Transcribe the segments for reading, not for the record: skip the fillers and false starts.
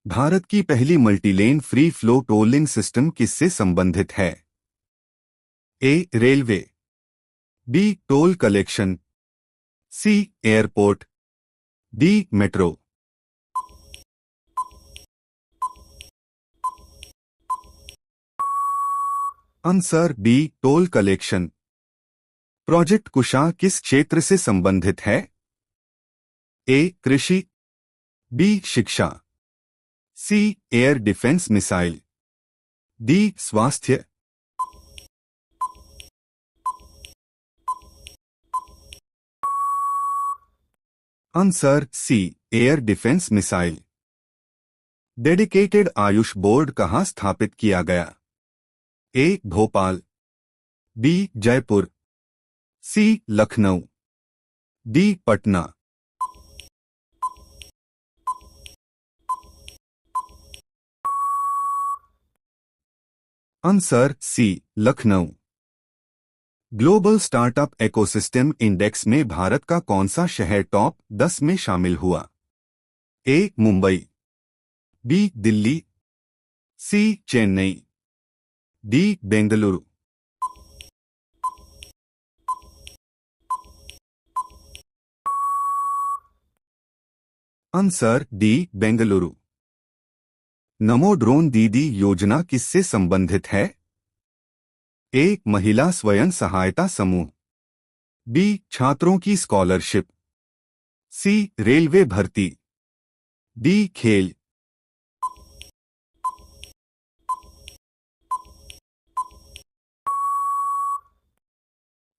भारत की पहली multilane free flow tolling system किससे संबंधित है? A. Railway, B. Toll collection, C. Airport, D. Metro. Answer B. Toll collection. Project Kusha किस क्षेत्र से संबंधित है? ए. कृषि, बी. शिक्षा, C. Air defence missile, D. स्वास्थ्य। Answer C. Air defence missile. Dedicated AYUSH board कहाँ स्थापित किया गया? A. Bhopal, B. Jaipur, C. Lucknow, D. Patna. Answer C. Lucknow. Global startup ecosystem index में भारत का कौन सा शहर टॉप 10 में शामिल हुआ? A. Mumbai, B. Delhi, C. Chennai, D. Bengaluru. Answer D. Bengaluru. Namo drone दीदी योजना किससे संबंधित है? ए. महिला स्वयं सहायता समूह, बी. छात्रों की स्कॉलरशिप, सी. रेलवे भर्ती, डी. खेल।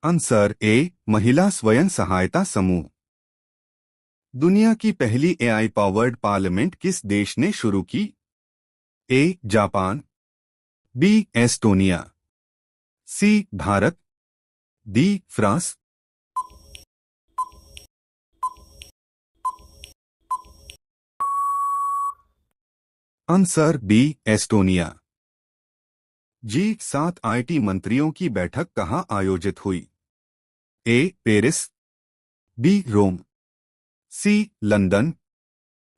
Answer A. महिला स्वयं सहायता समूह। दुनिया की पहली एआई पावर्ड पार्लियामेंट किस देश ने शुरू की? A. Japan, B. Estonia, C. Bharat, D. France. Answer B. Estonia. G seven IT मंत्रियों की बैठक कहाँ आयोजित हुई? A. Paris, B. Rome, C. London,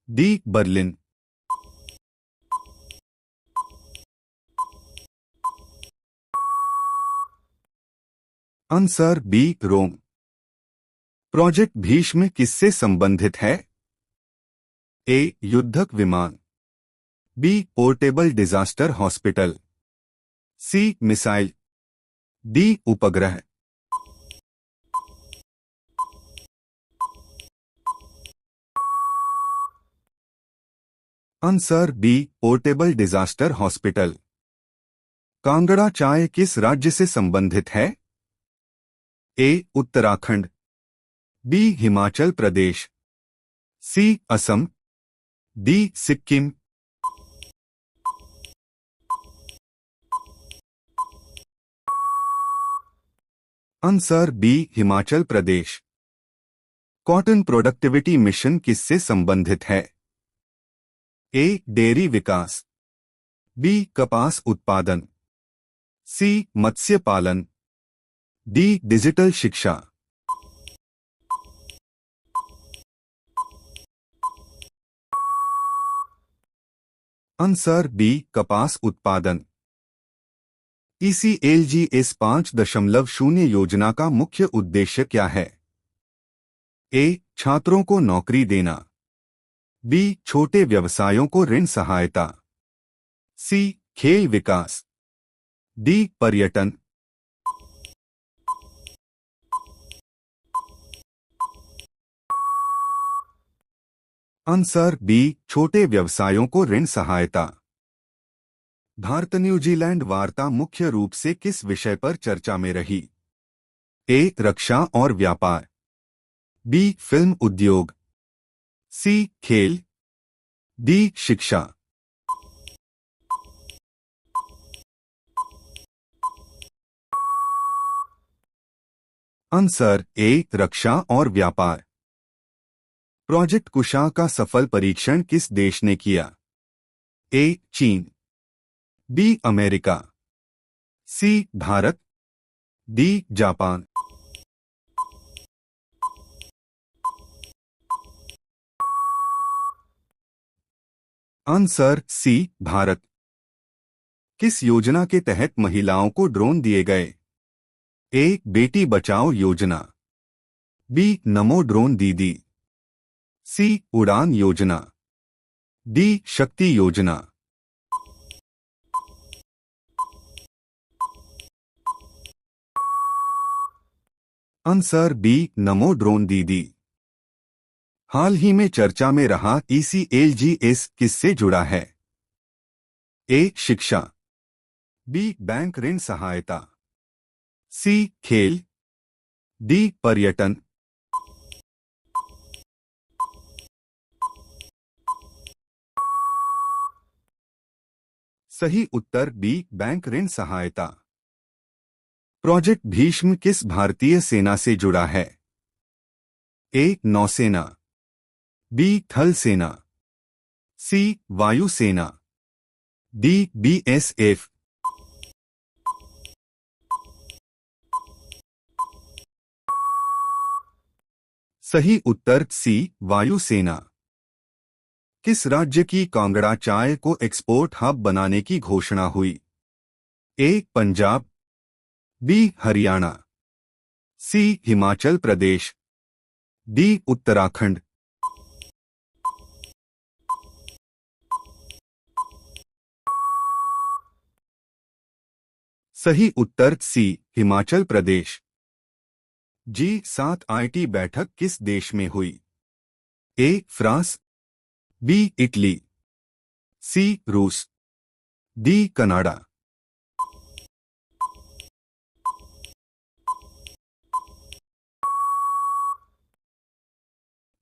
D. Berlin. Answer B. Rome. Project Bhishma किससे संबंधित है? ए. युद्धक विमान, B. Portable disaster hospital, C. Missile, D. उपग्रह। Answer B. Portable disaster hospital. Kangra चाय किस राज्य से संबंधित है? A. Uttarakhand, B. Himachal Pradesh, C. Assam, D. Sikkim. Answer B. Himachal Pradesh. Cotton productivity mission किससे संबंधित है? ए. डेयरी विकास, बी. कपास उत्पादन, सी. मत्स्य पालन, डी. डिजिटल शिक्षा। Answer B. कपास उत्पादन। ECLGS 5.0 योजना का मुख्य उद्देश्य क्या है? ए. छात्रों को नौकरी देना, बी. छोटे व्यवसायों को ऋण सहायता, सी. खेल विकास, डी. पर्यटन। Answer B. छोटे व्यवसायों को ऋण सहायता। भारत न्यूजीलैंड वार्ता मुख्य रूप से किस विषय पर चर्चा में रही? ए. रक्षा और व्यापार, बी. फिल्म उद्योग, सी. खेल, डी. शिक्षा। Answer A. रक्षा और व्यापार। प्रोजेक्ट कुशा का सफल परीक्षण किस देश ने किया? ए. चीन, B. America, C. Bharat, D. Japan. Answer C Bharat. किस योजना के तहत महिलाओं को ड्रोन दिए गए? ए बेटी बचाओ योजना, बी नमो ड्रोन दीदी, सी उड़ान योजना, डी शक्ति योजना। आंसर बी नमो ड्रोन दीदी। हाल ही में चर्चा में रहा ECLGS किससे जुड़ा है? ए शिक्षा, बी बैंक ऋण सहायता, सी खेल, डी पर्यटन। सही उत्तर बी बैंक ऋण सहायता। प्रोजेक्ट भीष्म किस भारतीय सेना से जुड़ा है? ए नौसेना, बी थल सेना, सी वायुसेना, डी BSF। सही उत्तर सी वायुसेना। किस राज्य की कांगड़ा चाय को एक्सपोर्ट हब बनाने की घोषणा हुई? ए पंजाब, बी हरियाणा, सी हिमाचल प्रदेश, डी उत्तराखंड। सही उत्तर सी हिमाचल प्रदेश। G7 IT बैठक किस देश में हुई? A France, B Italy, C रूस, डी कनाडा।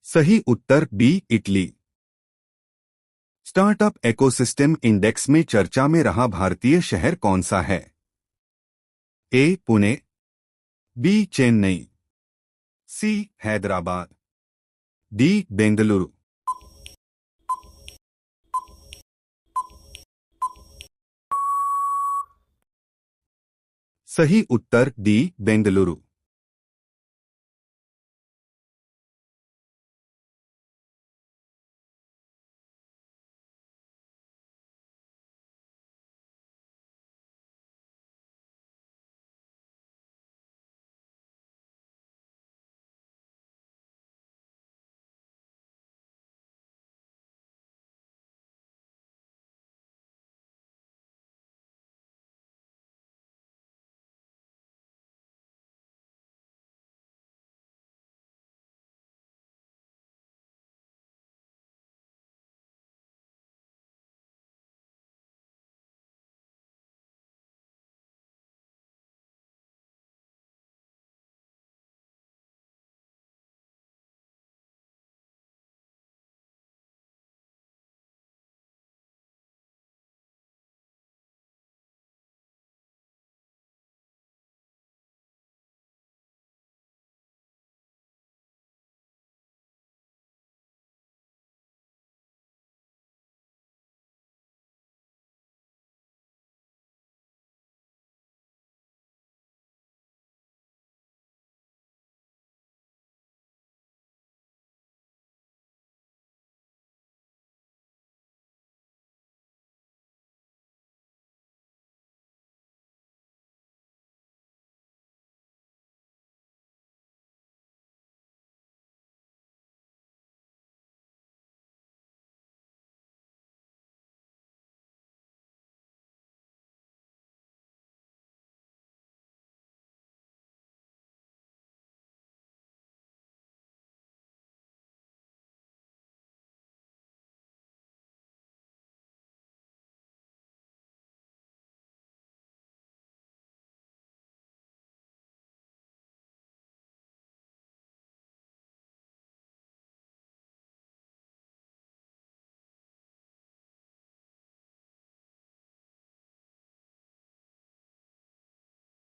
सही उत्तर B Italy. Startup ecosystem index में चर्चा में रहा भारतीय शहर कौन सा है? A Pune, B Chennai, C Hyderabad, D Bengaluru. सही उत्तर डी बेंगलुरु।